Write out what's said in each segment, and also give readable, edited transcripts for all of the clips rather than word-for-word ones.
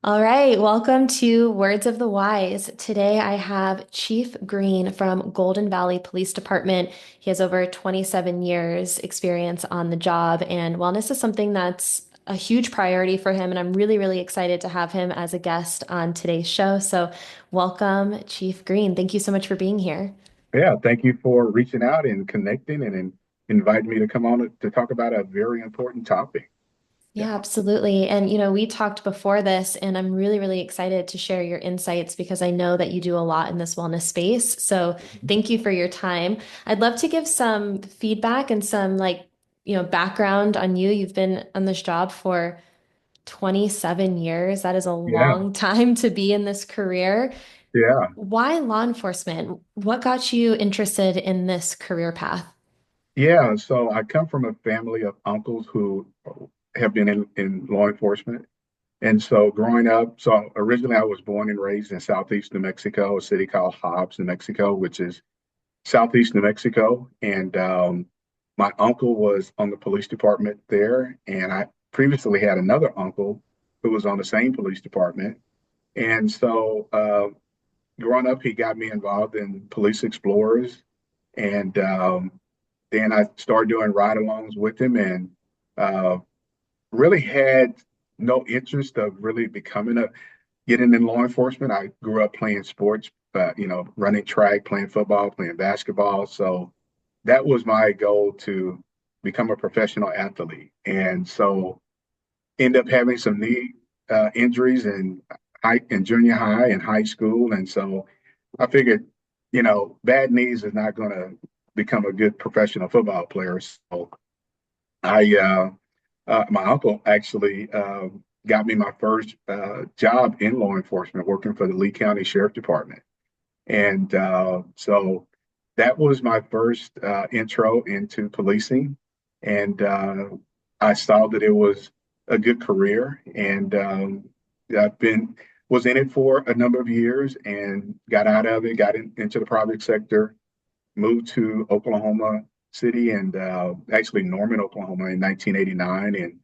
All right, welcome to Words of the Wise. Today I have Chief Green from Golden Valley Police Department. He has over 27 years experience on the job, and wellness is something that's a huge priority for him, and I'm really, really excited to have him as a guest on today's show. So, welcome, Chief Green. Thank you so much for being here. Yeah, thank you for reaching out and connecting and inviting me to come on to talk about a very important topic. Yeah. Yeah, absolutely. And, we talked before this, and I'm really, really excited to share your insights because I know that you do a lot in this wellness space. So thank you for your time. I'd love to give some feedback and some, background on you. You've been on this job for 27 years. That is a Yeah. long time to be in this career. Yeah. Why law enforcement? What got you interested in this career path? Yeah. So I come from a family of uncles who have been in law enforcement. And so growing up, so originally I was born and raised in Southeast New Mexico, a city called Hobbs, New Mexico, which is Southeast New Mexico. And my uncle was on the police department there. And I previously had another uncle who was on the same police department. And so growing up, he got me involved in police explorers. And then I started doing ride alongs with him and uh, really had no interest of really getting in law enforcement. I grew up playing sports, running track, playing football, playing basketball. So that was my goal to become a professional athlete. And so end up having some knee injuries in junior high and high school, and so I figured, bad knees is not going to become a good professional football player. So my uncle actually got me my first job in law enforcement, working for the Lee County Sheriff Department, and so that was my first intro into policing, and I saw that it was a good career, and I've been was in it for a number of years and got out of it, into the private sector, moved to Oklahoma City and actually Norman, Oklahoma in 1989 and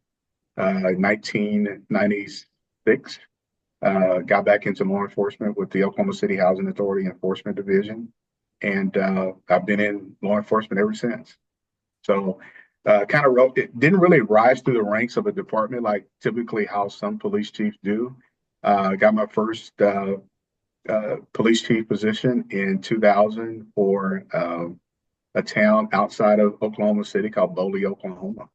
1996. Got back into law enforcement with the Oklahoma City Housing Authority Enforcement Division, and I've been in law enforcement ever since. So, kind of wrote it didn't really rise through the ranks of a department like typically how some police chiefs do. Got my first police chief position in 2000 for a town outside of Oklahoma City called Bowley, Oklahoma.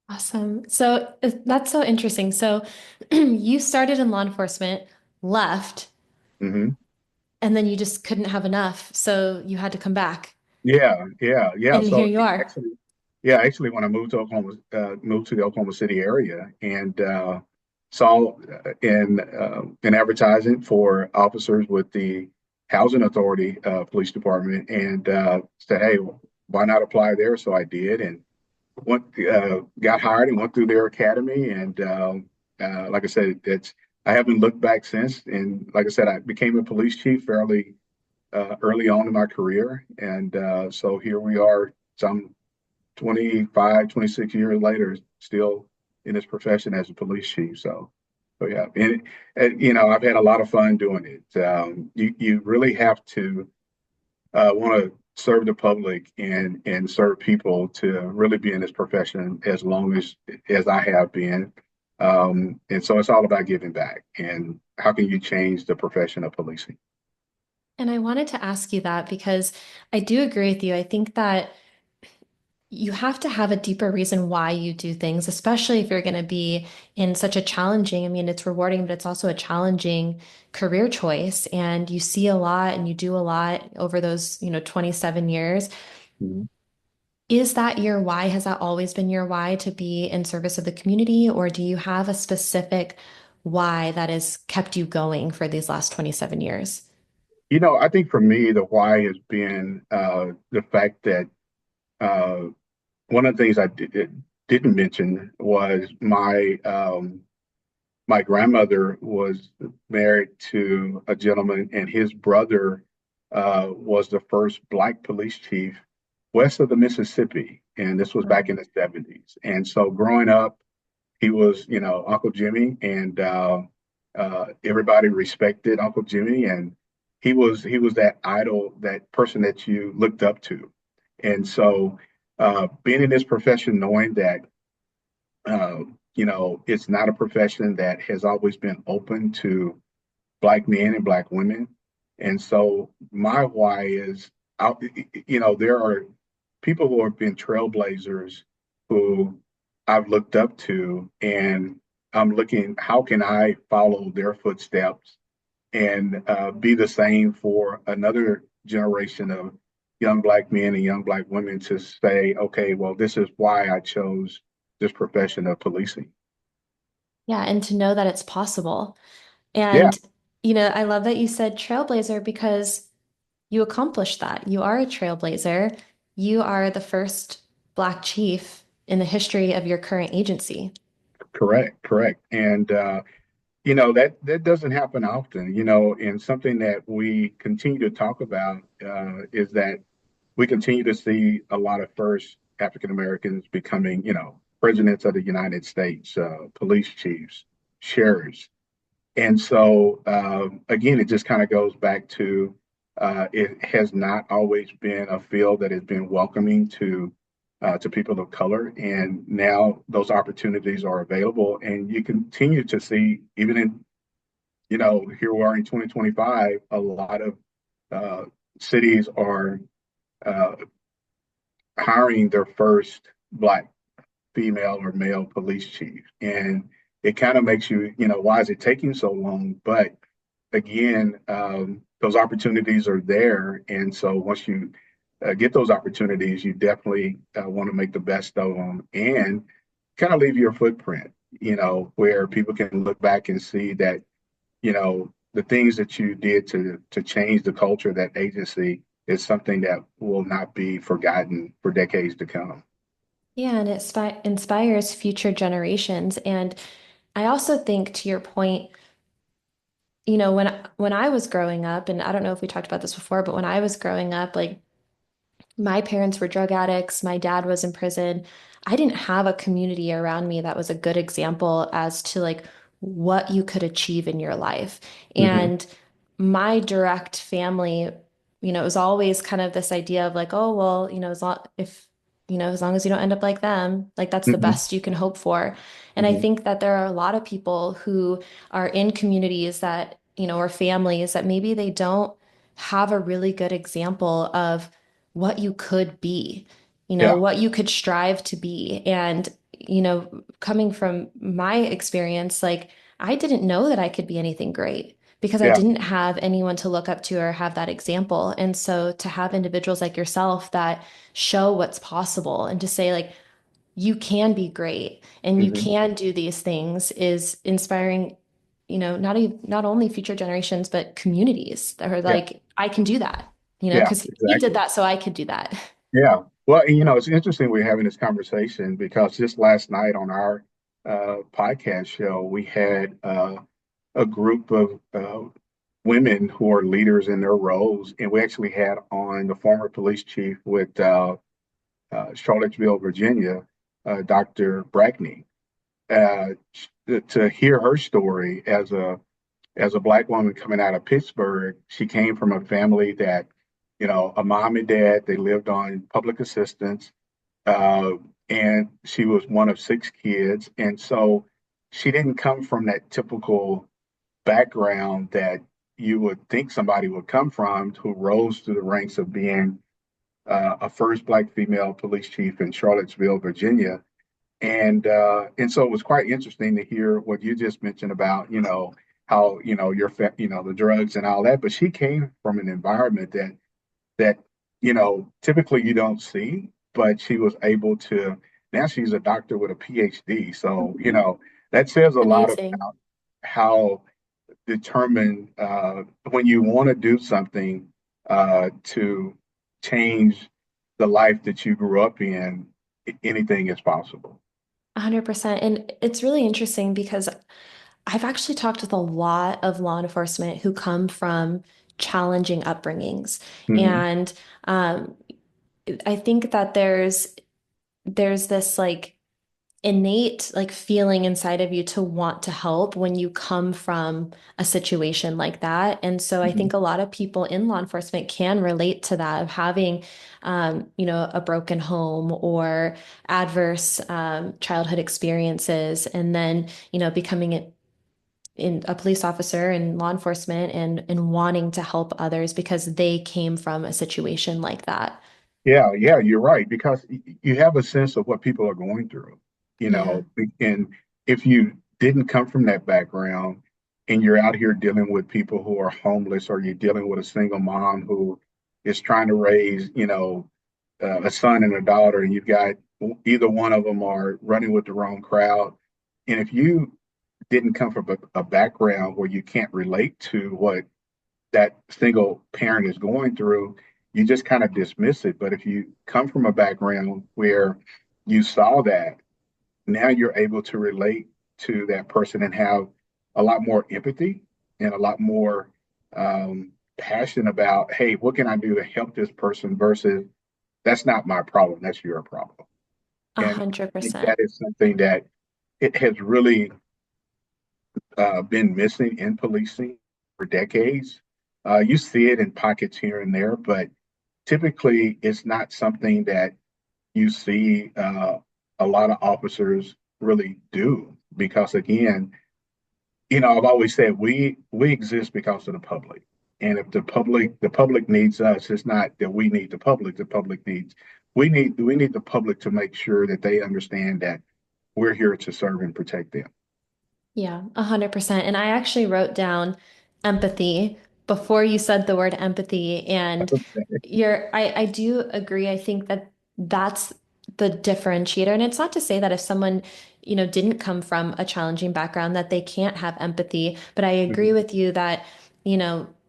Awesome. So that's so interesting. So you started in law enforcement, left, Hmm. and then you just couldn't have enough. So you had to come back. Yeah. And here So you are. actually, actually, when I moved to Oklahoma, moved to the Oklahoma City area, and saw in advertising for officers with the Housing Authority Police Department, and said, "Hey, why not apply there?" So I did, and got hired and went through their academy, and like I said, it's I haven't looked back since. And like I said, I became a police chief fairly early on in my career. And so here we are, some 25, 26 years later, still in this profession as a police chief. So yeah, and I've had a lot of fun doing it. You really have to want to serve the public and serve people to really be in this profession as long as I have been. And so it's all about giving back and how can you change the profession of policing? And I wanted to ask you that because I do agree with you. I think that you have to have a deeper reason why you do things, especially if you're going to be in such a challenging, I mean, it's rewarding, but it's also a challenging career choice. And you see a lot and you do a lot over those, 27 years. Mhm. Is that your why? Has that always been your why to be in service of the community? Or do you have a specific why that has kept you going for these last 27 years? I think for me, the why has been the fact that uh, one of the things didn't mention was my grandmother was married to a gentleman, and his brother was the first Black police chief west of the Mississippi, and this was back in the 70s. And so growing up He was, Uncle Jimmy, and everybody respected Uncle Jimmy, and he was that idol, that person that you looked up to. And so, being in this profession, knowing that, uh, it's not a profession that has always been open to Black men and Black women. And so my why is, I, there are people who have been trailblazers who I've looked up to, and I'm looking, how can I follow their footsteps and be the same for another generation of young Black men and young Black women to say, okay, well, this is why I chose this profession of policing. Yeah, and to know that it's possible. Yeah, And, I love that you said trailblazer because you accomplished that. You are a trailblazer. You are the first Black chief in the history of your current agency. correct, correct. And that doesn't happen often, and something that we continue to talk about is that we continue to see a lot of first African Americans becoming, presidents of the United States, police chiefs, sheriffs. And so, again, it just kind of goes back to, it has not always been a field that has been welcoming to people of color, and now those opportunities are available, and you continue to see, even in, here we are in 2025, a lot of uh, cities are uh, hiring their first Black female or male police chief. And it kind of makes you, why is it taking so long? But again, those opportunities are there. And so once you get those opportunities, you definitely want to make the best of them and kind of leave your footprint, where people can look back and see that, the things that you did to change the culture of that agency is something that will not be forgotten for decades to come. Yeah, and it inspires future generations. And I also think, to your point, when I was growing up, and I don't know if we talked about this before, but when I was growing up, like my parents were drug addicts, my dad was in prison. I didn't have a community around me that was a good example as to like what you could achieve in your life. Hmm. And my direct family, it was always kind of this idea of like, oh, well, as long as you don't end up like them, like that's the Hmm. best you can hope for. And I Hmm. think that there are a lot of people who are in communities that, or families that maybe they don't have a really good example of what you could be, Yeah. what you could strive to be. And, coming from my experience, like I didn't know that I could be anything great because I Yeah. didn't have anyone to look up to or have that example. And so to have individuals like yourself that show what's possible and to say, like, you can be great and you Hmm. can do these things is inspiring, not only future generations, but communities that are Yeah. like, I can do that, Yeah. because he did Exactly. that, so I could do that. Yeah. Well, and, it's interesting we're having this conversation because just last night on our podcast show, we had a group of women who are leaders in their roles, and we actually had on the former police chief with Charlottesville, Virginia, Dr. Brackney, uh, to hear her story as a Black woman coming out of Pittsburgh. She came from a family that, a mom and dad, they lived on public assistance, uh, and she was one of six kids, and so she didn't come from that typical background that you would think somebody would come from, who rose through the ranks of being a first Black female police chief in Charlottesville, Virginia. And so it was quite interesting to hear what you just mentioned about, how, the drugs and all that. But she came from an environment that, typically you don't see, but she was able to, now she's a doctor with a PhD. So, that says a lot Amazing. about how determined, when you want to do something to change the life that you grew up in, anything is possible. 100%. And it's really interesting because I've actually talked with a lot of law enforcement who come from challenging upbringings. Hmm. And I think that there's this like innate like feeling inside of you to want to help when you come from a situation like that. And so I think Mhm. a lot of people in law enforcement can relate to that of having, a broken home or adverse childhood experiences, and then, becoming in a police officer in law enforcement and wanting to help others because they came from a situation like that. Yeah, yeah, you're right because you have a sense of what people are going through, Yeah, and if you didn't come from that background and you're out here dealing with people who are homeless or you're dealing with a single mom who is trying to raise, a son and a daughter, and you've got either one of them are running with the wrong crowd, and if you didn't come from a background where you can't relate to what that single parent is going through, you just kind of dismiss it. But if you come from a background where you saw that, now you're able to relate to that person and have a lot more empathy and a lot more passion about, hey, what can I do to help this person versus that's not my problem, that's your problem. a And hundred I think percent. that is something that it has really been missing in policing for decades. You see it in pockets here and there, but typically it's not something that you see a lot of officers really do because again, I've always said we exist because of the public. And if the public needs us, it's not that we need the public needs we need the public to make sure that they understand that we're here to serve and protect them. Yeah, 100%. And I actually wrote down empathy before you said the word empathy. And I do agree. I think that that's the differentiator. And it's not to say that if someone, didn't come from a challenging background that they can't have empathy. But I agree Mhm. with you that,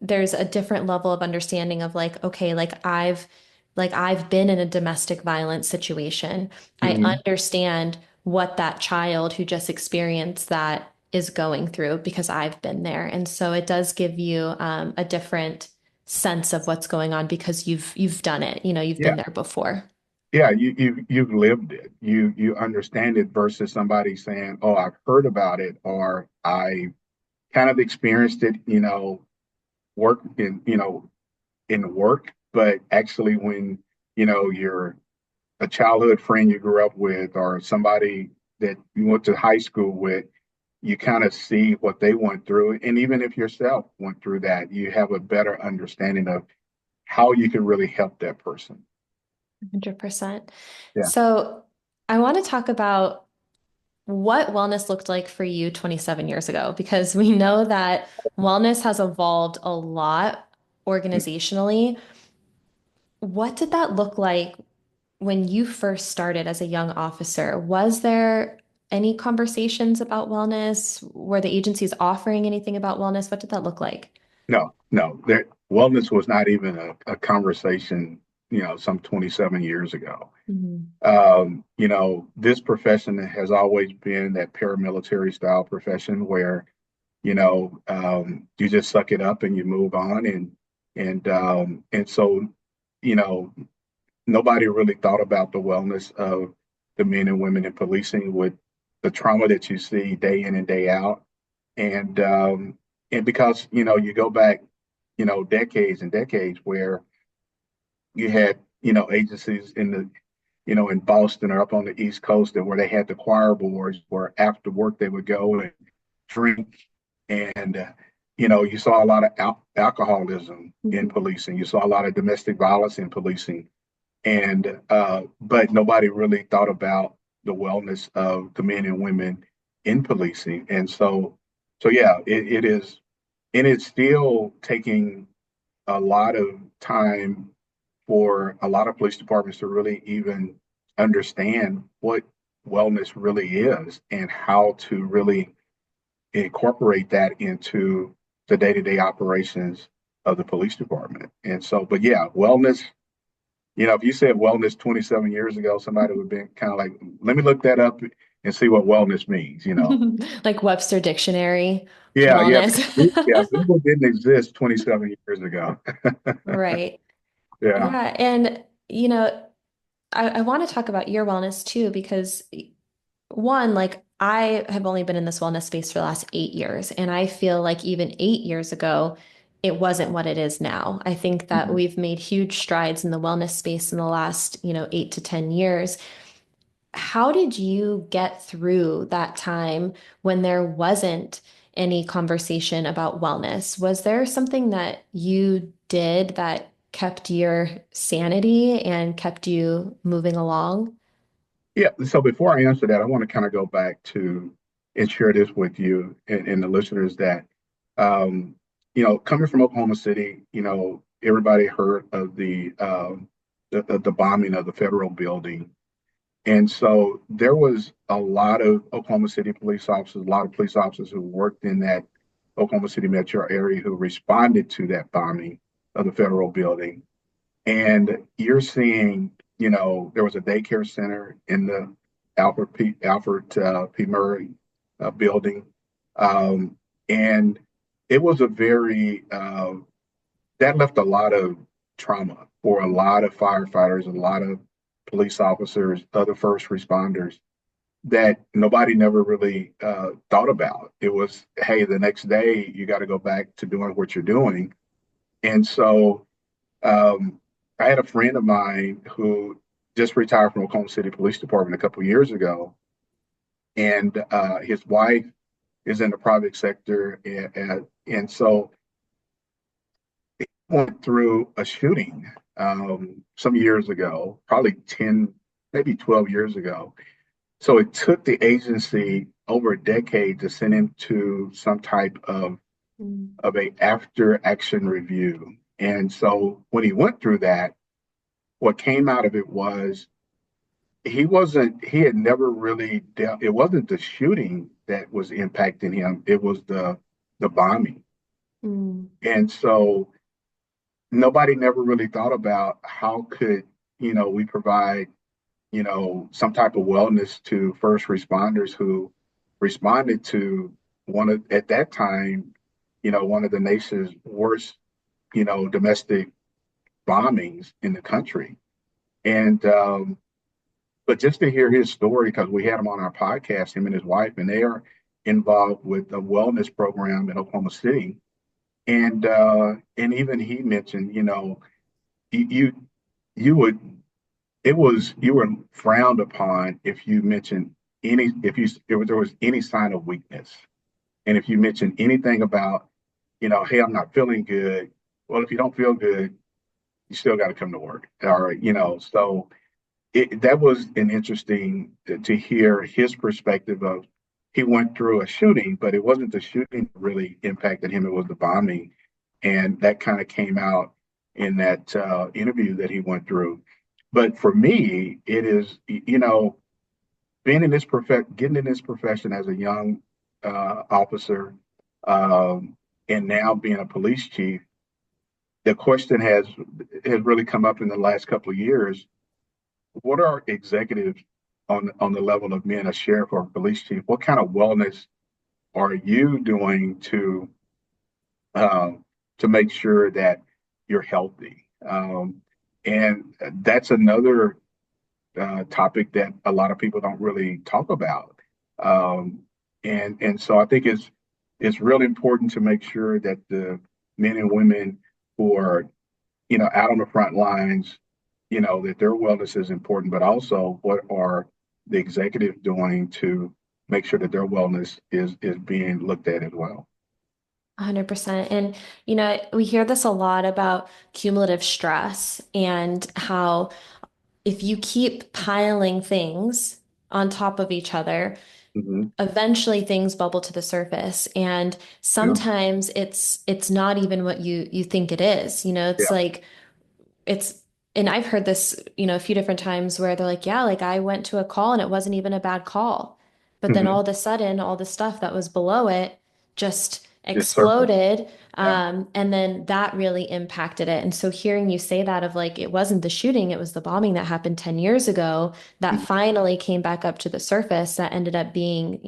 there's a different level of understanding of like, okay, like I've been in a domestic violence situation. I Mhm. understand what that child who just experienced that is going through because I've been there. And so it does give you a different sense of what's going on because you've done it. You've Yeah. been there before. Yeah, you've lived it. You understand it versus somebody saying, "Oh, I've heard about it," or "I kind of experienced it," work in work, but actually when, you're a childhood friend you grew up with or somebody that you went to high school with, you kind of see what they went through. And even if yourself went through that, you have a better understanding of how you can really help that person. 100%. Yeah. So I want to talk about what wellness looked like for you 27 years ago, because we know that wellness has evolved a lot organizationally. What did that look like when you first started as a young officer? Was there any conversations about wellness? Were the agencies offering anything about wellness? What did that look like? No, no, wellness was not even a conversation, some 27 years ago. Mhm. This profession has always been that paramilitary style profession where, you just suck it up and you move on. And so, you know, nobody really thought about the wellness of the men and women in policing with the trauma that you see day in and day out. And because, you go back, decades and decades where you had, agencies in Boston or up on the East Coast and where they had the choir boards where after work they would go and drink and you saw a lot of alcoholism in Mhm. policing. You saw a lot of domestic violence in policing, and but nobody really thought about the wellness of the men and women in policing. And so yeah, it is, and it's still taking a lot of time for a lot of police departments to really even understand what wellness really is and how to really incorporate that into the day-to-day operations of the police department. And so, but yeah, wellness, if you said wellness 27 years ago, somebody would be kind of like, let me look that up and see what wellness means. Like Webster Dictionary, Yeah, yeah, wellness. yeah. Google didn't exist 27 years ago. Right. Yeah. Yeah. And, I want to talk about your wellness too, because one, like I have only been in this wellness space for the last 8 years, and I feel like even 8 years ago, it wasn't what it is now. I think that Mhm. we've made huge strides in the wellness space in the last, 8 to 10 years. How did you get through that time when there wasn't any conversation about wellness? Was there something that you did that kept your sanity and kept you moving along? Yeah. So before I answer that, I want to kind of go back to and share this with you and the listeners that, um, coming from Oklahoma City, everybody heard of the bombing of the federal building. And so there was a lot of Oklahoma City police officers, a lot of police officers who worked in that Oklahoma City metro area who responded to that bombing of the federal building. And you're seeing, there was a daycare center in the Alfred P. Murray building. Um, and it was that left a lot of trauma for a lot of firefighters, a lot of police officers, other first responders that nobody never really thought about. It was, hey, the next day you got to go back to doing what you're doing. And so um, I had a friend of mine who just retired from Oklahoma City Police Department a couple of years ago, and his wife is in the private sector, and so he went through a shooting some years ago, probably 10, maybe 12 years ago. So it took the agency over a decade to send him to some type Mm. of a after action review. And so when he went through that, what came out of it was he had never really dealt, it wasn't the shooting that was impacting him, it was the bombing. Mm. And so nobody never really thought about how could, we provide, some type of wellness to first responders who responded to at that time, one of the nation's worst, domestic bombings in the country. And but just to hear his story, because we had him on our podcast, him and his wife, and they are involved with a wellness program in Oklahoma City. And even he mentioned, you you, you would you were frowned upon if you mentioned if there was any sign of weakness, and if you mentioned anything about, hey, I'm not feeling good. Well, if you don't feel good, you still got to come to work, or so that was an interesting to hear his perspective of he went through a shooting, but it wasn't the shooting that really impacted him, it was the bombing. And that kind of came out in that interview that he went through. But for me, it is, being in getting in this profession as a young officer, and now being a police chief, the question has really come up in the last couple of years. What are executives on the level of being a sheriff or a police chief? What kind of wellness are you doing um, to make sure that you're healthy? And that's another topic that a lot of people don't really talk about. Um, and so I think it's really important to make sure that the men and women who are, out on the front lines, that their wellness is important, but also what are the executives doing to make sure that their wellness is being looked at as well. 100%. And, we hear this a lot about cumulative stress and how if you keep piling things on top of each other, Hmm. eventually things bubble to the surface. And Yeah. sometimes it's not even what you think it is. It's Yeah. like it's and I've heard this, a few different times where they're like, yeah, like I went to a call and it wasn't even a bad call. But then all Hmm. of a sudden, all the stuff that was below it just Just surface. exploded. Yeah. And then that really impacted it. And so hearing you say that of like, it wasn't the shooting, it was the bombing that happened 10 years ago that Mhm. finally came back up to the surface that ended up being,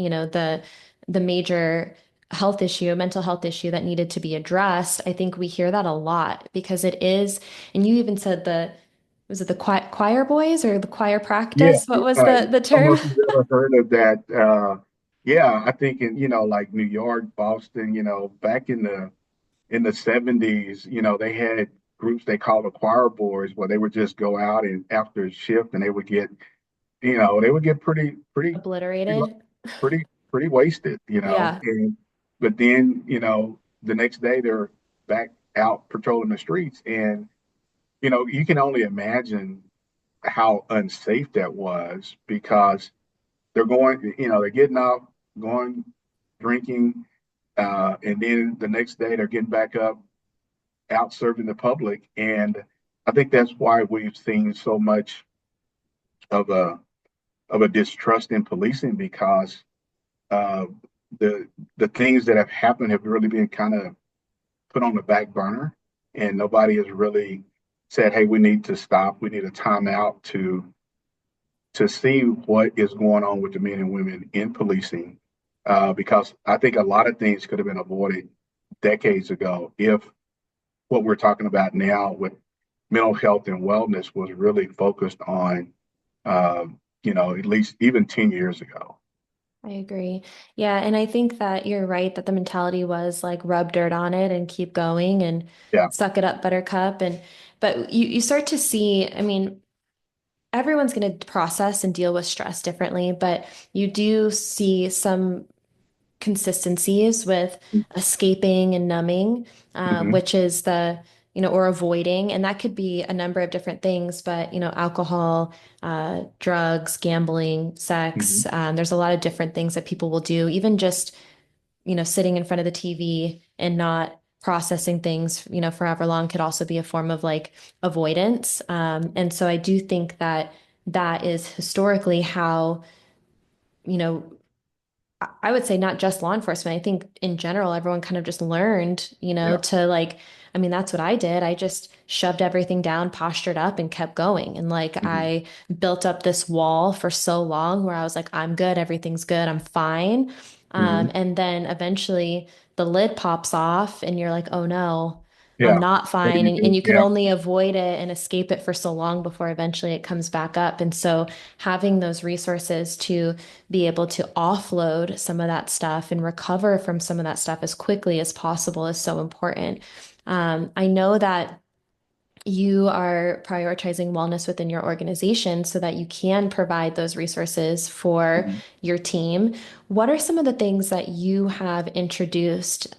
the major health issue, mental health issue that needed to be addressed. I think we hear that a lot because it is, and you even said Was it the choir boys or the choir Yeah, practice? What was I the don't know term? if you've ever heard of that. Yeah, I think in, like New York, Boston, back in the 70s, they had groups they called the choir boys where they would just go out and after a shift and they would get pretty, Obliterated. pretty, pretty wasted, Yeah, and but then, the next day they're back out patrolling the streets, and you can only imagine how unsafe that was because they're getting up, going, drinking, and then the next day they're getting back up, out serving the public. And I think that's why we've seen so much of a distrust in policing because uh, the the things that have happened have really been kind of put on the back burner, and nobody has really said, "Hey, we need to stop. We need a timeout to see what is going on with the men and women in policing." Because I think a lot of things could have been avoided decades ago if what we're talking about now with mental health and wellness was really focused on, uh, at least even 10 years ago. I agree. Yeah, and I think that you're right that the mentality was like rub dirt on it and keep going and Yeah. suck it up, buttercup. And but you start to see, I mean, everyone's going to process and deal with stress differently, but you do see some consistencies with escaping and numbing, Hmm. which is or avoiding. And that could be a number of different things, but, alcohol, drugs, gambling, Hmm. sex. There's a lot of different things that people will do, even just, sitting in front of the TV and not processing things, forever long could also be a form of like avoidance. And so I do think that that is historically how, you know, I would say not just law enforcement. I think in general, everyone kind of just learned, Yeah. to like, I mean, that's what I did. I just shoved everything down, postured up, and kept going. And like, Hmm. I built up this wall for so long where I was like, I'm good, everything's good, I'm fine. Hmm. And then eventually the lid pops off, and you're like, oh no. I'm Yeah. not What do fine. you And do? you can Yeah. only avoid it and escape it for so long before eventually it comes back up. And so having those resources to be able to offload some of that stuff and recover from some of that stuff as quickly as possible is so important. I know that you are prioritizing wellness within your organization so that you can provide those resources for Mhm. your team. What are some of the things that you have introduced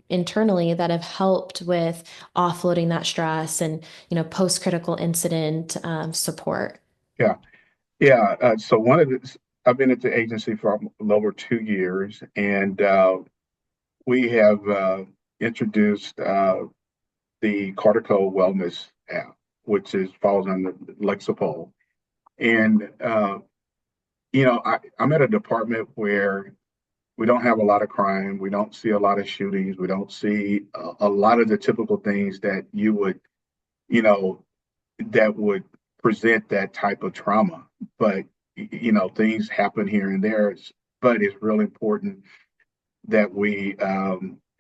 internally that have helped with offloading that stress and, post-critical incident support? Yeah. Yeah. So I've been at the agency for a little over 2 years, and we have introduced the Cortico Wellness app, which falls under Lexapol. And I'm at a department where we don't have a lot of crime, we don't see a lot of shootings, we don't see a lot of the typical things that you know, that would present that type of trauma. But things happen here and there. But it's really important that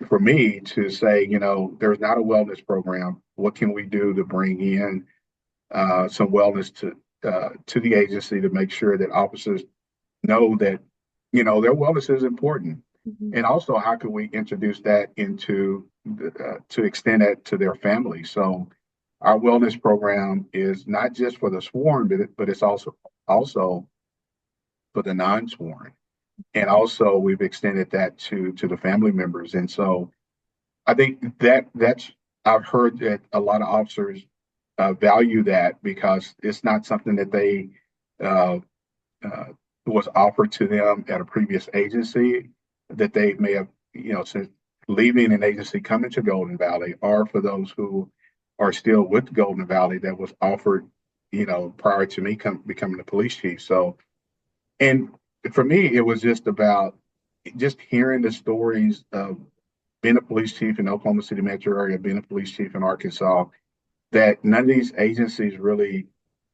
for me to say, there's not a wellness program. What can we do to bring in some wellness to the agency to make sure that officers know that their wellness is important, Mhm. and also how can we introduce that to extend that to their family. So our wellness program is not just for the sworn, but it's also for the non-sworn, and also we've extended that to the family members. And so I think that's I've heard that a lot of officers value that because it's not something that they uh, uh, was offered to them at a previous agency that they may have, since leaving an agency coming to Golden Valley, or for those who are still with Golden Valley that was offered, prior to me becoming the police chief. So, and for me, it was just about just hearing the stories of being a police chief in the Oklahoma City metro area, being a police chief in Arkansas, that none of these agencies really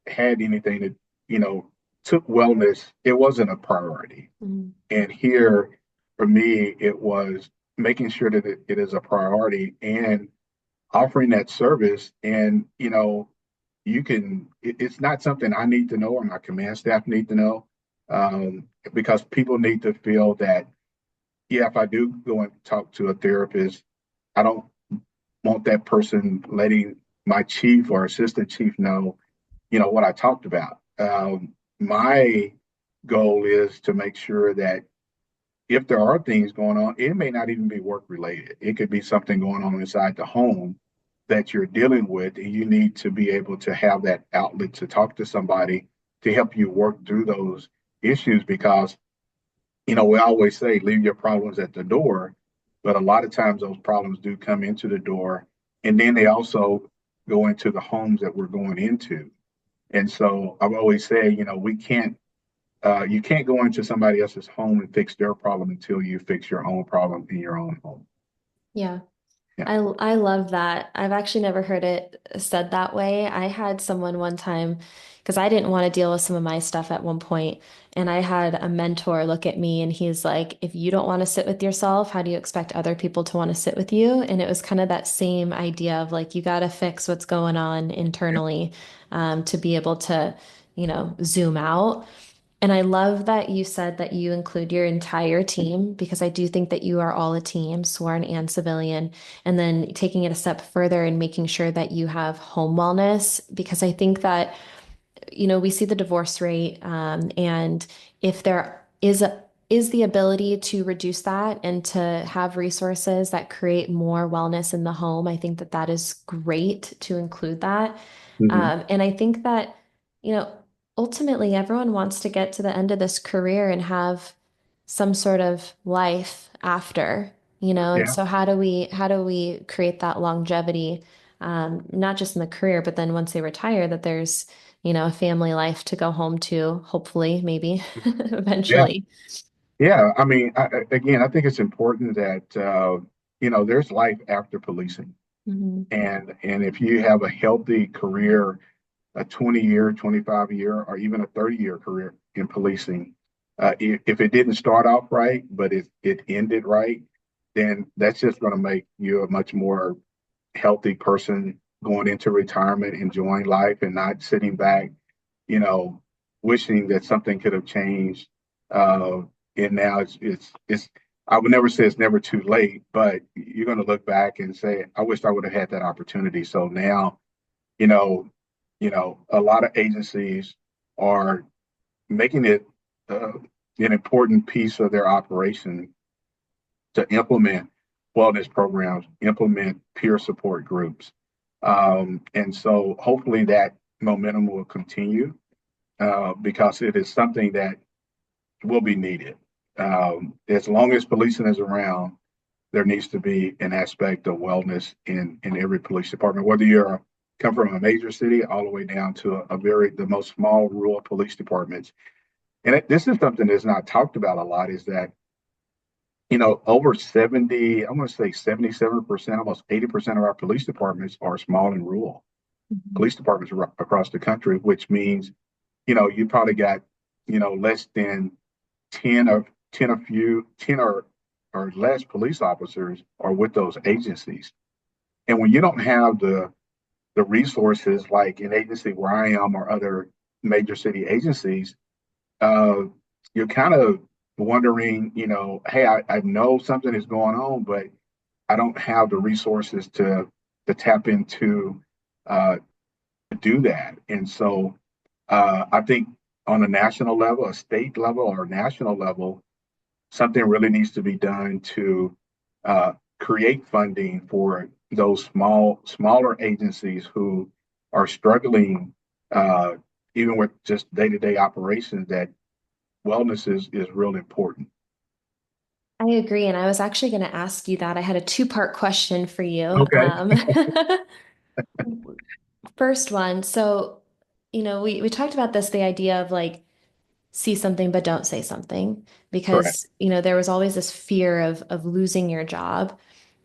had anything that, you know, took wellness. It wasn't a priority. Mhm. And here, for me, it was making sure that it is a priority and offering that service. And, it's not something I need to know or my command staff need to know, because people need to feel that, yeah, if I do go and talk to a therapist, I don't want that person letting my chief or assistant chief know, what I talked about. My goal is to make sure that if there are things going on, it may not even be work related. It could be something going on inside the home that you're dealing with, and you need to be able to have that outlet to talk to somebody to help you work through those issues. Because, we always say leave your problems at the door, but a lot of times those problems do come into the door, and then they also go into the homes that we're going into. And so I've always said, you can't go into somebody else's home and fix their problem until you fix your own problem in your own home. Yeah. Yeah. I love that. I've actually never heard it said that way. I had someone one time because I didn't want to deal with some of my stuff at one point, and I had a mentor look at me and he's like, "If you don't want to sit with yourself, how do you expect other people to want to sit with you?" And it was kind of that same idea of like you got to fix what's going on internally, to be able to, zoom out. And I love that you said that you include your entire team because I do think that you are all a team, sworn and civilian. And then taking it a step further and making sure that you have home wellness because I think that, we see the divorce rate, and if there is the ability to reduce that and to have resources that create more wellness in the home, I think that that is great to include that. Hmm. And I think that, you know, ultimately everyone wants to get to the end of this career and have some sort of life after, and Yeah. so how do we create that longevity, not just in the career, but then once they retire, that there's, a family life to go home to, hopefully, maybe Yeah. eventually. Yeah. I mean, again, I think it's important that, there's life after policing. Mhm. And if you have a healthy career, a 20-year, 25-year, or even a 30-year career in policing, if it didn't start off right, but it ended right, then that's just going to make you a much more healthy person going into retirement, enjoying life and not sitting back, you know, wishing that something could have changed. Uh, and now it's I would never say it's never too late, but you're going to look back and say, I wish I would have had that opportunity. So now, you know, a lot of agencies are making it an important piece of their operation to implement wellness programs, implement peer support groups. And so hopefully that momentum will continue, because it is something that will be needed. As long as policing is around, there needs to be an aspect of wellness in every police department, whether you're come from a major city all the way down to the most small rural police departments. And this is something that's not talked about a lot, is that over 70, I'm going to say 77%, almost 80% of our police departments are small and rural Mhm. police departments across the country, which means, you probably got, less than 10 or 10 or less police officers are with those agencies. And when you don't have the resources like an agency where I am or other major city agencies, uh, you're kind of wondering, hey, I know something is going on, but I don't have the resources to tap into, to do that. And so I think on a national level, a state level, or national level, something really needs to be done to create funding for those smaller agencies who are struggling, uh, even with just day-to-day operations. That wellness is real important. I agree. And I was actually going to ask you that. I had a two-part question for you. Okay. First one. So, we talked about this, the idea of like, see something but don't say something Correct. because there was always this fear of losing your job.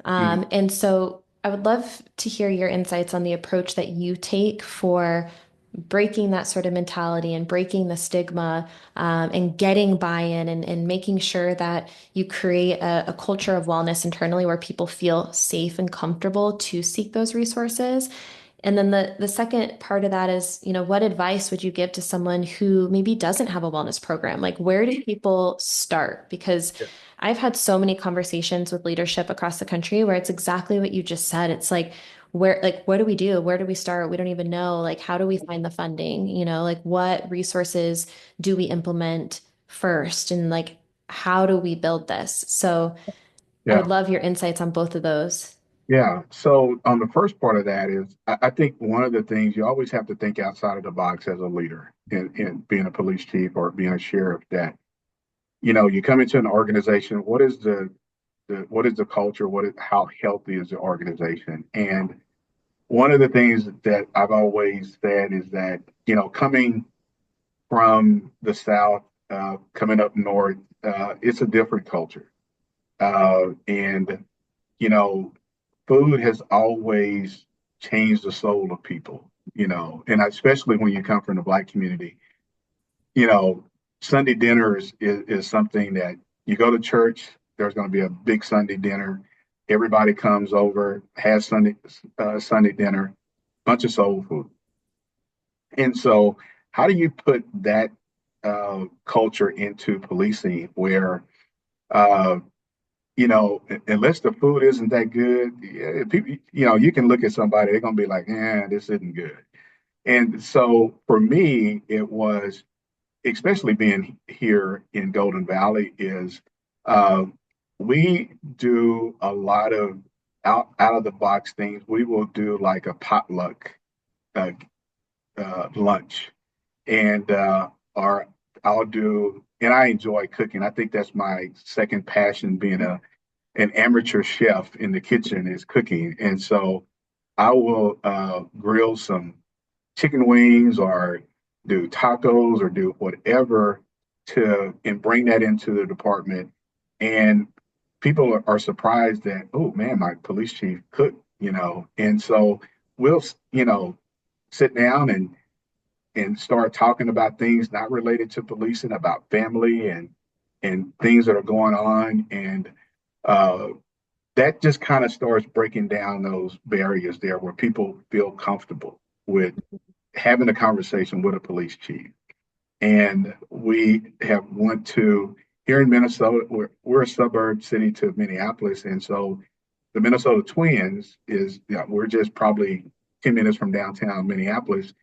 Mhm. And so I would love to hear your insights on the approach that you take for breaking that sort of mentality and breaking the stigma, and getting buy-in and making sure that you create a culture of wellness internally where people feel safe and comfortable to seek those resources. And then the second part of that is, what advice would you give to someone who maybe doesn't have a wellness program? Like, where do people start? Because Yeah. I've had so many conversations with leadership across the country where it's exactly what you just said. It's like, what do we do? Where do we start? We don't even know. Like, how do we find the funding? Like, what resources do we implement first? And like, how do we build this? So I would Yeah. love your insights on both of those. Yeah. So on the first part of that is, I think one of the things you always have to think outside of the box as a leader in being a police chief or being a sheriff, that, you come into an organization, what is the culture? How healthy is the organization? And one of the things that I've always said is that, coming from the South, coming up north, it's a different culture. And, you know, food has always changed the soul of people, and especially when you come from the Black community. you know, Sunday dinners is something that you go to church, there's going to be a big Sunday dinner. Everybody comes over, has Sunday dinner, bunch of soul food. And so, how do you put that culture into policing where, uh, unless the food isn't that good, yeah, people, you can look at somebody, they're going to be like, this isn't good. And so, for me, it was, especially being here in Golden Valley, is uh, we do a lot of out of the box things. We will do like a potluck uh, lunch, and or I'll do, and I enjoy cooking. I think that's my second passion, being an amateur chef in the kitchen, is cooking, and so I will grill some chicken wings or do tacos or do whatever to and bring that into the department. And people are surprised that, oh man, my police chief cooked, And so we'll, sit down and start talking about things not related to policing, about family and things that are going on. And uh, that just kind of starts breaking down those barriers there where people feel comfortable with having a conversation with a police chief. And we have went to, here in Minnesota, we're a suburb city to Minneapolis. And so the Minnesota Twins is, we're just probably 10 minutes from downtown Minneapolis.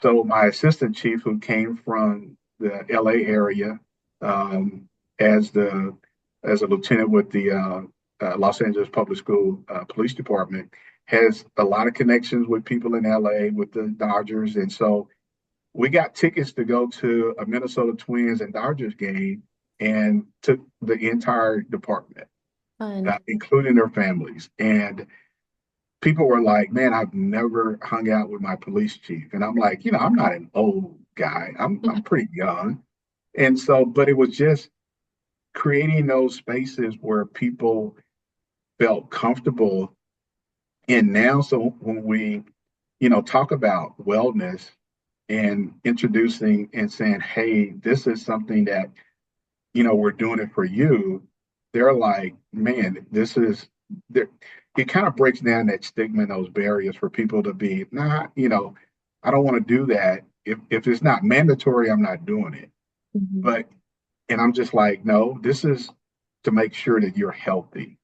So my assistant chief, who came from the LA area, um, as the as a lieutenant with the Los Angeles Public School Police Department, has a lot of connections with people in LA with the Dodgers, and so we got tickets to go to a Minnesota Twins and Dodgers game, and took the entire department, Fun. including their families. And people were like, "Man, I've never hung out with my police chief," and I'm like, I'm not an old guy. I'm pretty young, and so, but it was just creating those spaces where people felt comfortable. And now, so when we, talk about wellness and introducing and saying, hey, this is something that, we're doing it for you, they're like, man, this is, there. It kind of breaks down that stigma and those barriers for people to be, nah, I don't want to do that. If it's not mandatory, I'm not doing it. Mhm. But, and I'm just like, no, this is to make sure that you're healthy.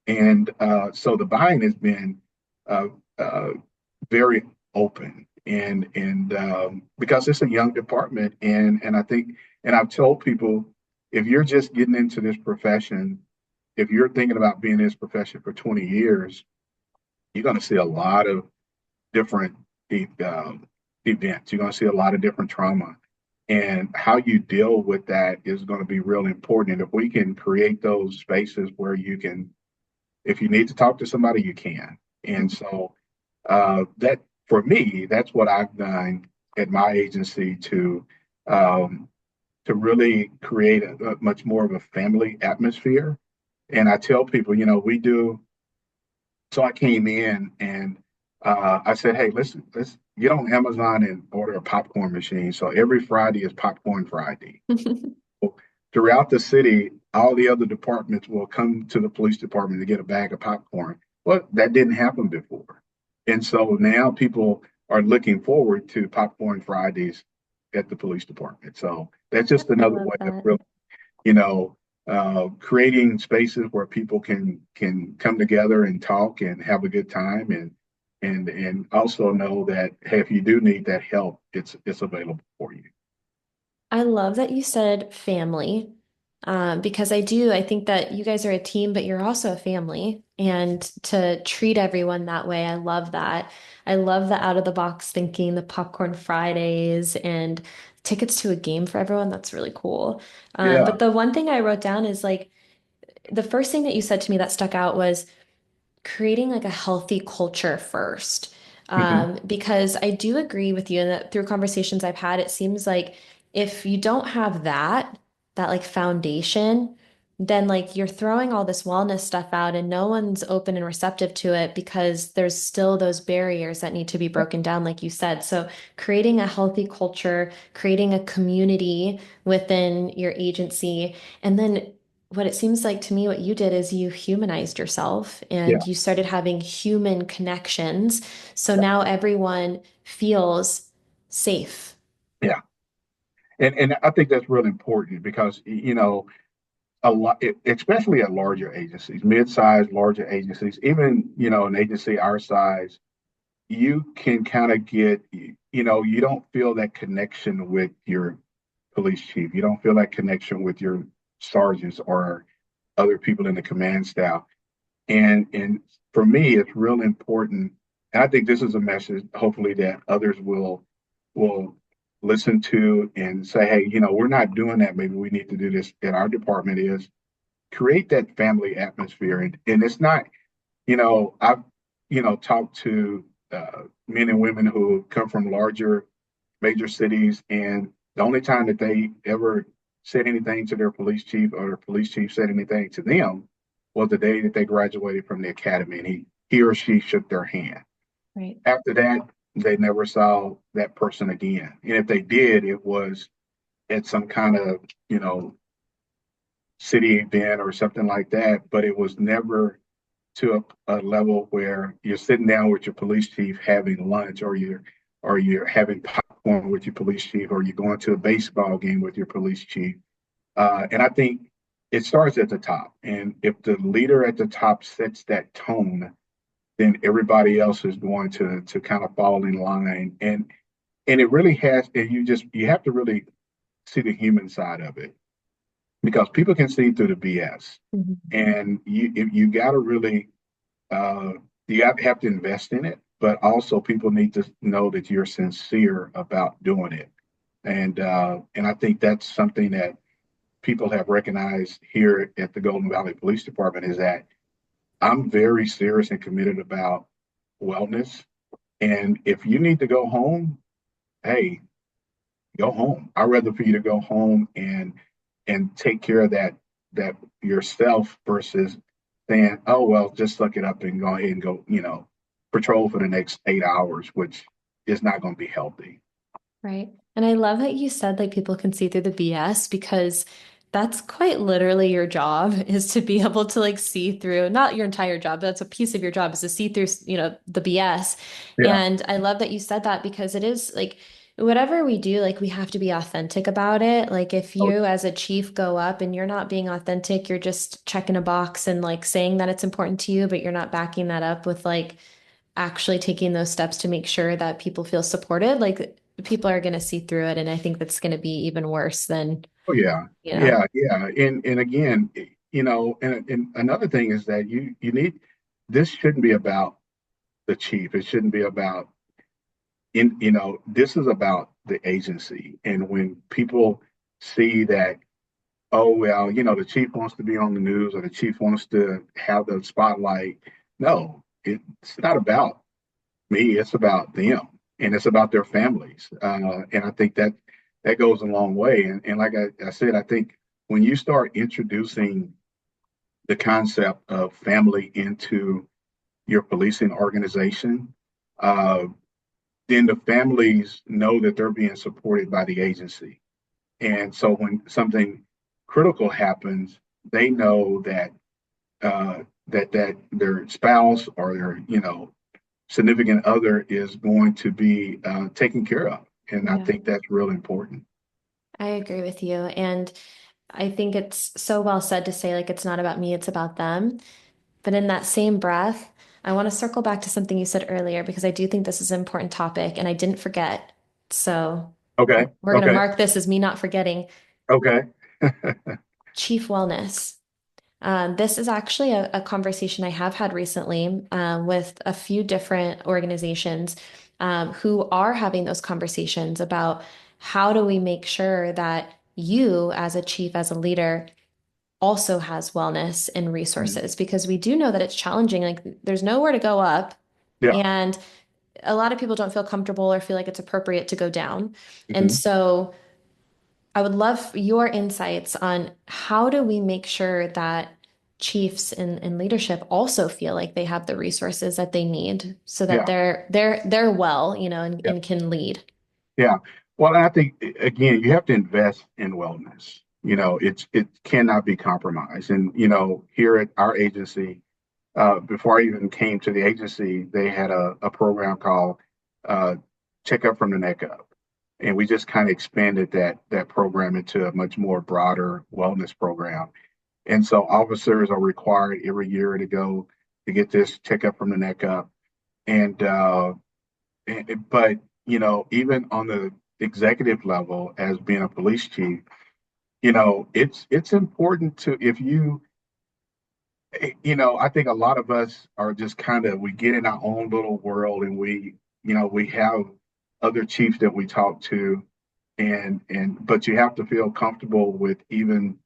And so the buying has been uh, uh, very open, and because it's a young department, and I think, and I've told people, if you're just getting into this profession, if you're thinking about being in this profession for 20 years, you're going to see a lot of different um, events. You're going to see a lot of different trauma, and how you deal with that is going to be really important. And if we can create those spaces where you can, if you need to talk to somebody, you can. And so that, for me, that's what I've done at my agency um, to really create a much more of a family atmosphere. And I tell people, we do. So I came in and I said, hey, let's get on Amazon and order a popcorn machine. So every Friday is Popcorn Friday. Throughout the city, all the other departments will come to the police department to get a bag of popcorn. Well, that didn't happen before. And so now people are looking forward to popcorn Fridays at the police department. So that's just I another love way of that. really, you know, creating spaces where people can come together and talk and have a good time, and also know that, hey, if you do need that help, it's available for you. I love that you said family, because I think that you guys are a team, but you're also a family. And to treat everyone that way, I love that. I love the out of the box thinking, the popcorn Fridays, and tickets to a game for everyone. That's really cool. Yeah. But the one thing I wrote down is like the first thing that you said to me that stuck out was creating like a healthy culture first. Hmm. Because I do agree with you that through conversations I've had, it seems like if you don't have that like foundation, then like you're throwing all this wellness stuff out and no one's open and receptive to it because there's still those barriers that need to be broken down, like you said. So creating a healthy culture, creating a community within your agency, and then what it seems like to me, what you did is you humanized yourself Yeah. and you started having human connections. So now everyone feels safe. Yeah. And I think that's really important because, a lot, especially at larger agencies, mid-sized, larger agencies, even, an agency our size, you can kind of get, you don't feel that connection with your police chief. You don't feel that connection with your sergeants or other people in the command staff. And for me, it's real important. And I think this is a message, hopefully, that others will listen to and say, hey, we're not doing that. Maybe we need to do this in our department is create that family atmosphere. And it's not, I've, talked to men and women who come from larger major cities, and the only time that they ever said anything to their police chief or their police chief said anything to them was the day that they graduated from the academy and he or she shook their hand. Right. After that, they never saw that person again. And if they did, it was at some kind of, you know, city event or something like that, but it was never to a level where you're sitting down with your police chief having lunch, or you're having popcorn with your police chief, or you're going to a baseball game with your police chief. And I think it starts at the top. And if the leader at the top sets that tone, then everybody else is going to kind of fall in line. And it really has, and you have to really see the human side of it because people can see through the BS. Mhm. And you got to really uh, you have to invest in it, but also people need to know that you're sincere about doing it. And I think that's something that people have recognized here at the Golden Valley Police Department is that I'm very serious and committed about wellness. And if you need to go home, hey, go home. I'd rather for you to go home and take care of that yourself versus saying, oh well, just suck it up and go ahead and go, patrol for the next 8 hours, which is not going to be healthy. Right. And I love that you said like people can see through the BS because that's quite literally your job is to be able to like see through, not your entire job, but that's a piece of your job is to see through, the BS. Yeah. And I love that you said that because it is like whatever we do, like we have to be authentic about it. Like if Oh, you as a chief go up and you're not being authentic, you're just checking a box and like saying that it's important to you, but you're not backing that up with like actually taking those steps to make sure that people feel supported, like people are going to see through it. And I think that's going to be even worse than, oh yeah. you know. Yeah. And again, and another thing is that you need this shouldn't be about the chief. It shouldn't be about this is about the agency. And when people see that, oh well, the chief wants to be on the news or the chief wants to have the spotlight. No, it's not about me. It's about them, and it's about their families. And I think that goes a long way. And like I said, I think when you start introducing the concept of family into your policing organization, uh, then the families know that they're being supported by the agency. And so when something critical happens, they know that that their spouse or their significant other is going to be taken care of. And I Yeah, think that's real important. I agree with you. And I think it's so well said to say, like, it's not about me, it's about them. But in that same breath, I want to circle back to something you said earlier because I do think this is an important topic and I didn't forget. So Okay. we're going to Okay. mark this as me not forgetting Okay. chief wellness. This is actually a conversation I have had recently with a few different organizations who are having those conversations about how do we make sure that you, as a chief, as a leader, also has wellness and Mhm. resources because we do know that it's challenging. Like there's nowhere to go up, Yeah. and a lot of people don't feel comfortable or feel like it's appropriate to go down. And Mhm. so I would love your insights on how do we make sure that chiefs and leadership also feel like they have the resources that they need so that Yeah. they're well, Yeah. and can lead. Yeah. Well, I think again, you have to invest in wellness. It cannot be compromised. And here at our agency, before I even came to the agency, they had a program called uh, Checkup from the Neck Up, and we just kind of expanded that program into a much more broader wellness program. And so officers are required every year to go to get this checkup from the neck up. And but even on the executive level, as being a police chief, it's important to if you I think a lot of us are just kind of we get in our own little world and we have other chiefs that we talk to and but you have to feel comfortable with even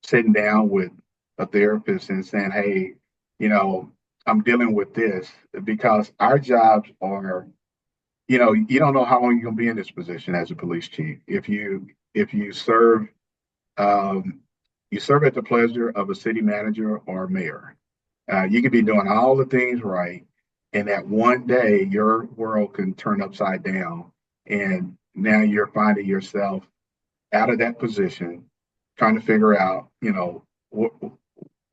sitting down with a therapist and saying, hey, you know, I'm dealing with this because our jobs are, you don't know how long you're gonna be in this position as a police chief. If you serve um, you serve at the pleasure of a city manager or mayor. You could be doing all the things right, and that one day your world can turn upside down, and now you're finding yourself out of that position, trying to figure out, where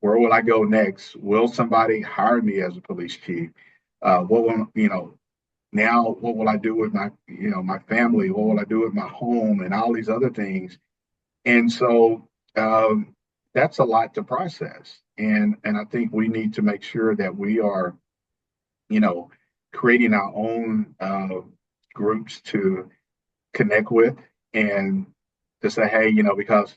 will I go next? Will somebody hire me as a police chief? What will now? What will I do with my family? What will I do with my home and all these other things? And so that's a lot to process. And I think we need to make sure that we are, you know, creating our own groups to connect with and to say, hey, because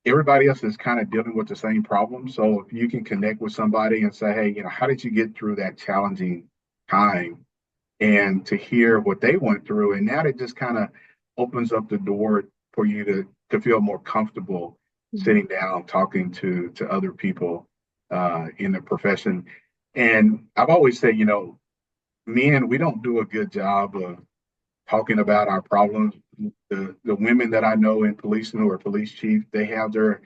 everybody else is kind of dealing with the same problem. So if you can connect with somebody and say, hey, how did you get through that challenging time? And to hear what they went through, and now it just kind of opens up the door for you to feel more comfortable Mhm. sitting down talking to other people in the profession. And I've always said, men, we don't do a good job of talking about our problems. The women that I know in policing who are police chief, they have their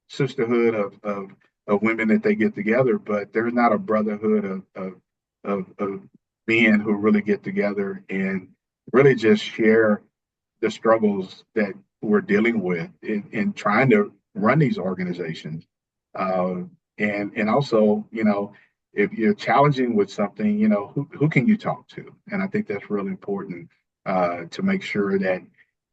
sisterhood of women that they get together, but there's not a brotherhood of men who really get together and really just share the struggles that we're dealing with in trying to run these organizations. Uh, and also, if you're challenging with something, who can you talk to? And I think that's really important to make sure that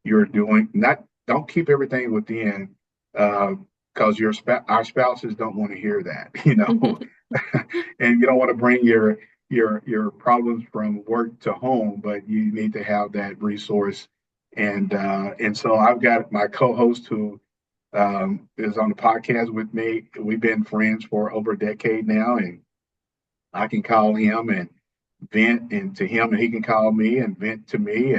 you're doing not don't keep everything within because our spouses don't want to hear that, and you don't want to bring your problems from work to home, but you need to have that resource. And so I've got my co-host who is on the podcast with me. We've been friends for over a decade now, and I can call him and vent and to him, and he can call me and vent to me.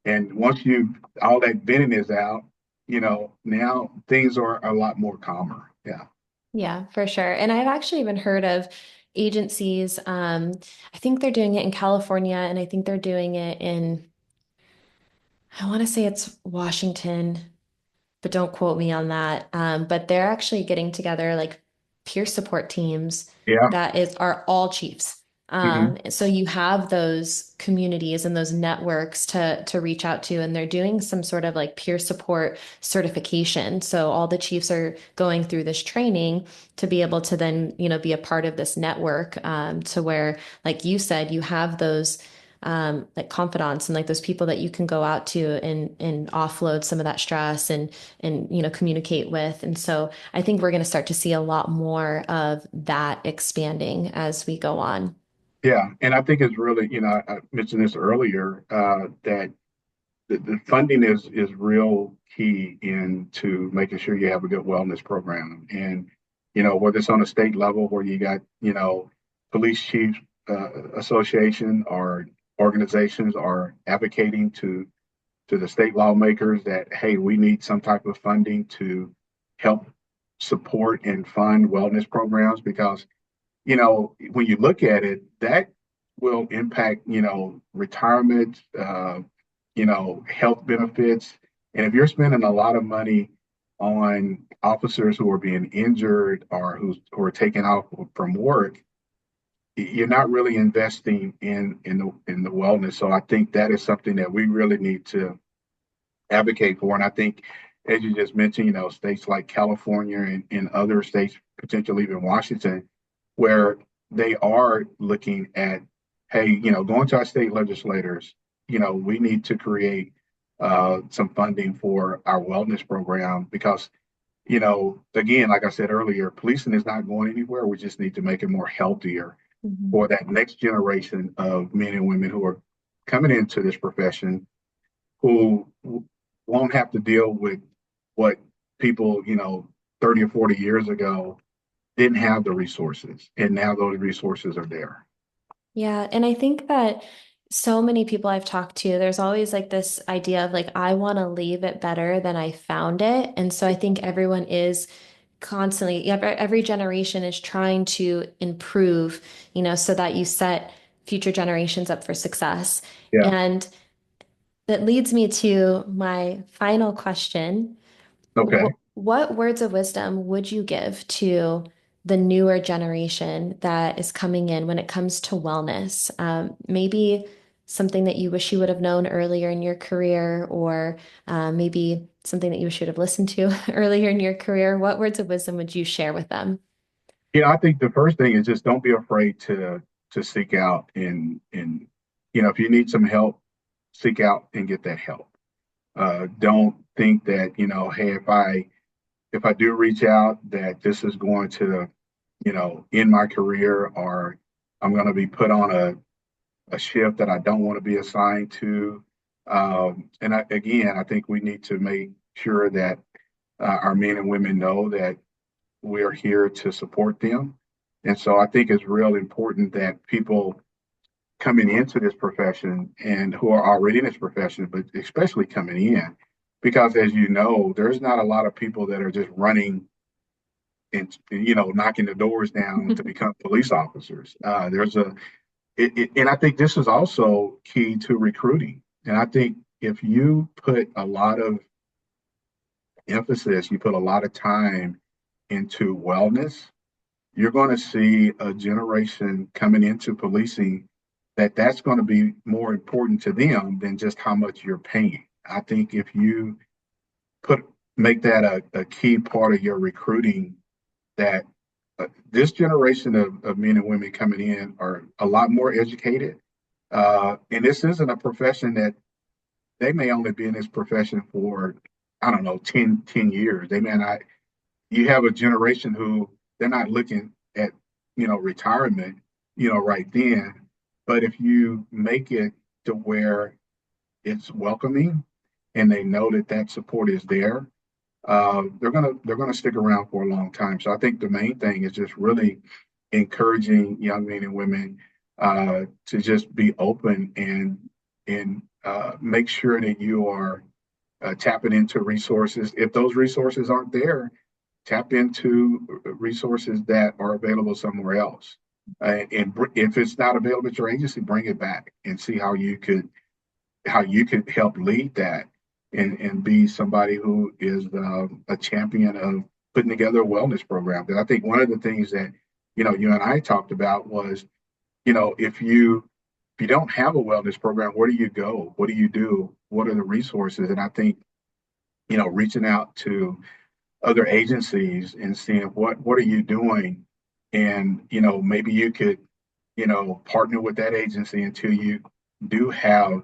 And once you all that venting is out, now things are a lot more calmer. Yeah. Yeah, for sure. And I've actually even heard of agencies. I think they're doing it in California, and I think they're doing it in, I want to say it's Washington, but don't quote me on that. But they're actually getting together like peer support teams Yeah. that are all chiefs. Hmm. So you have those communities and those networks to reach out to, and they're doing some sort of like peer support certification. So all the chiefs are going through this training to be able to then, be a part of this network, to where, like you said, you have those like confidants and like those people that you can go out to and offload some of that stress and communicate with. And so I think we're going to start to see a lot more of that expanding as we go on. Yeah, and I think it's really, I mentioned this earlier, that the funding is real key into making sure you have a good wellness program. And, whether it's on a state level where you got, police chiefs association or organizations are advocating to the state lawmakers that, hey, we need some type of funding to help support and fund wellness programs because when you look at it, that will impact, retirement, health benefits. And if you're spending a lot of money on officers who are being injured or who are taken off from work, you're not really investing in the wellness. So I think that is something that we really need to advocate for. And I think, as you just mentioned, states like California and other states, potentially even Washington, where they are looking at, hey, going to our state legislators, we need to create some funding for our wellness program because, again, like I said earlier, policing is not going anywhere. We just need to make it more healthier Mhm. for that next generation of men and women who are coming into this profession who won't have to deal with what people, 30 or 40 years ago didn't have the resources. And now those resources are there. Yeah, and I think that so many people I've talked to, there's always like this idea of like, I want to leave it better than I found it. And so I think everyone is constantly, yeah, every generation is trying to improve, so that you set future generations up for success. Yeah. And that leads me to my final question. Okay. What words of wisdom would you give to the newer generation that is coming in when it comes to wellness? Maybe something that you wish you would have known earlier in your career, or maybe something that you should have listened to earlier in your career. What words of wisdom would you share with them? I think the first thing is just don't be afraid to seek out and if you need some help, seek out and get that help. Don't think that, hey, if I do reach out that this is going to, end my career or I'm going to be put on a shift that I don't want to be assigned to. Again, I think we need to make sure that our men and women know that we are here to support them. And so I think it's real important that people coming into this profession and who are already in this profession, but especially coming in, because as you know, there's not a lot of people that are just running and knocking the doors down to become police officers. And I think this is also key to recruiting. And I think if you put a lot of emphasis, you put a lot of time into wellness, you're going to see a generation coming into policing that's going to be more important to them than just how much you're paying. I think if you put make that a key part of your recruiting, that this generation of men and women coming in are a lot more educated. And this isn't a profession that they may only be in this profession for, I don't know, 10 years. They may not, you have a generation who they're not looking at, retirement, right then. But if you make it to where it's welcoming and they know that that support is there, they're gonna stick around for a long time. So I think the main thing is just really encouraging young men and women to just be open and make sure that you are tapping into resources. If those resources aren't there, tap into resources that are available somewhere else. If it's not available at your agency, bring it back and see how you could help lead that and be somebody who is a champion of putting together a wellness program. Because I think one of the things that you and I talked about was if you don't have a wellness program, where do you go? What do you do? What are the resources? And I think, reaching out to other agencies and seeing what are you doing, and maybe you could partner with that agency until you do have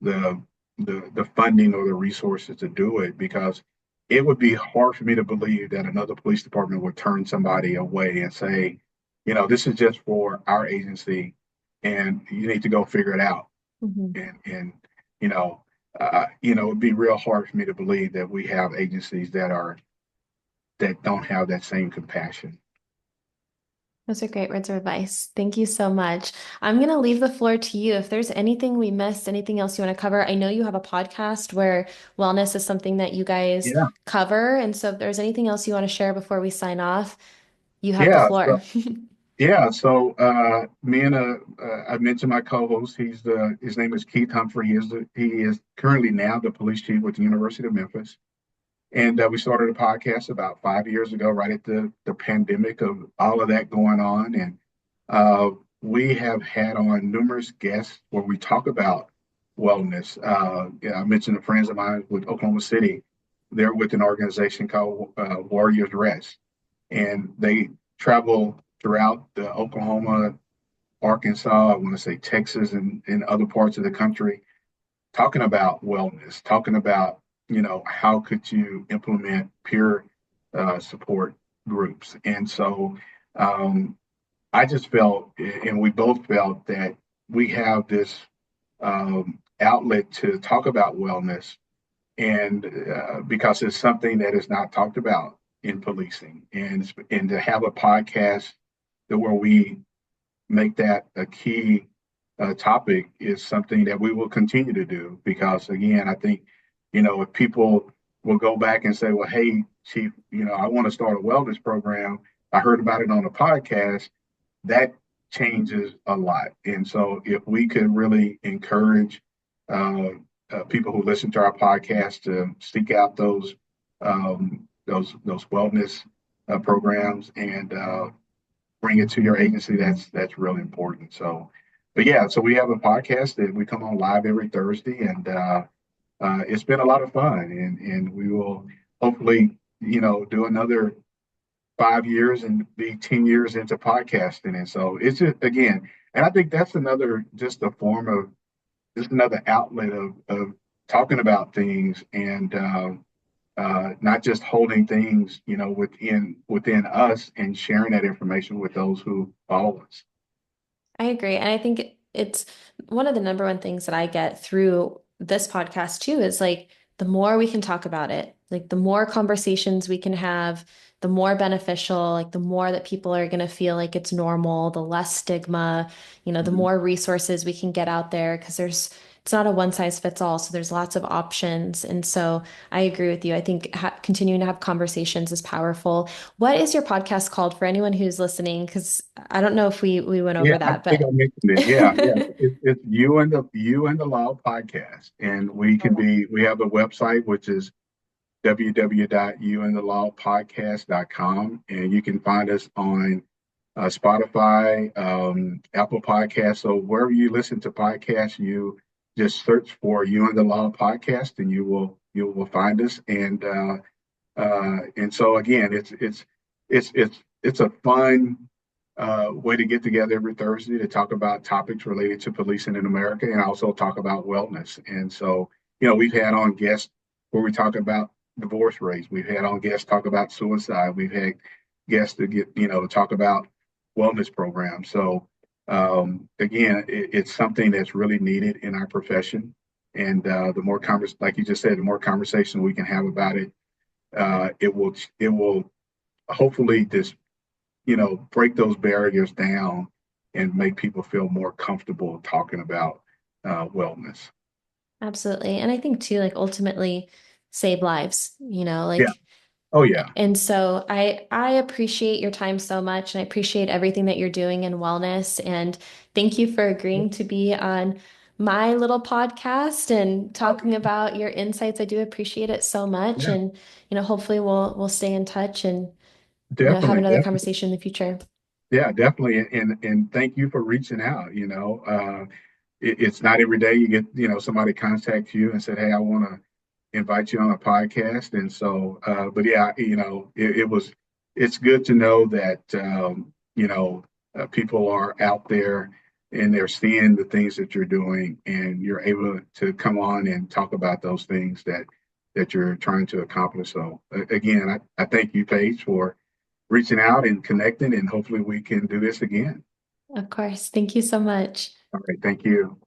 the the funding or the resources to do it, because it would be hard for me to believe that another police department would turn somebody away and say, this is just for our agency and you need to go figure it out. Mhm. And it'd be real hard for me to believe that we have agencies that don't have that same compassion. Those are great words of advice. Thank you so much. I'm going to leave the floor to you. If there's anything we missed, anything else you want to cover, I know you have a podcast where wellness is something that you guys Yeah, cover. And so if there's anything else you want to share before we sign off, you have the yeah. floor. Me and I mentioned my co-host. His name is Keith Humphrey. He is currently now the police chief with the University of Memphis. And we started a podcast about 5 years ago, right at the pandemic of all of that going on. And we have had on numerous guests where we talk about wellness. I mentioned the friends of mine with Oklahoma City. They're with an organization called Warriors Rest, and they travel throughout the Oklahoma, Arkansas, I want to say Texas, and other parts of the country, talking about wellness, talking about, how could you implement peer support groups. And so I just felt, and we both felt, that we have this outlet to talk about wellness, and because it's something that is not talked about in policing, and to have a podcast where we make that a key topic is something that we will continue to do, because again, I think, if people will go back and say, well, hey, chief, I want to start a wellness program, I heard about it on a podcast, that changes a lot. And so if we could really encourage uh, people who listen to our podcast to seek out those wellness programs, and bring it to your agency, that's really important. So, but yeah, so we have a podcast that we come on live every Thursday, and it's been a lot of fun, and we will hopefully do another 5 years and be 10 years into podcasting. And so it's just, again, and I think that's another, just a form of, just another outlet of talking about things, and not just holding things, within us, and sharing that information with those who follow us. I agree. And I think it's one of the number one things that I get through this podcast too is like the more we can talk about it, like the more conversations we can have, the more beneficial, like the more that people are going to feel like it's normal, the less stigma, the Mhm. more resources we can get out there because it's not a one size fits all. So there's lots of options. And so I agree with you. I think continuing to have conversations is powerful. What is your podcast called for anyone who's listening? Because I don't know if we went Yeah, over I that, think I but mentioned it. Yeah, yeah. It's You and the Law podcast, and we have a website, which is www.youandthelawpodcast.com, and you can find us on Spotify, Apple Podcasts. So wherever you listen to podcasts, you just search for You and the Law podcast, and you will find us. And so again, it's a fun way to get together every Thursday to talk about topics related to policing in America, and also talk about wellness. And so, we've had on guests where we talk about divorce rates. We've had on guests talk about suicide. We've had guests to talk about wellness programs. So again, it's something that's really needed in our profession. And the more like you just said, the more conversation we can have about it, it will hopefully just break those barriers down and make people feel more comfortable talking about wellness. absolutely. And I think too, like ultimately save lives, Yeah. like Oh yeah. and so I appreciate your time so much and I appreciate everything that you're doing in wellness and thank you for agreeing to be on my little podcast and Oh, talking about your insights. I do appreciate it so much yeah. and hopefully we'll stay in touch and have Definitely, another definitely, conversation in the future. Yeah, definitely. And thank you for reaching out. It's not every day you get, somebody contacts you and said, "Hey, I want to invite you on a podcast." And so, but yeah, it's good to know that, people are out there and they're seeing the things that you're doing, and you're able to come on and talk about those things that you're trying to accomplish. So again, I thank you, Paige, for reaching out and connecting, and hopefully we can do this again. Of course. Thank you so much. All right, thank you.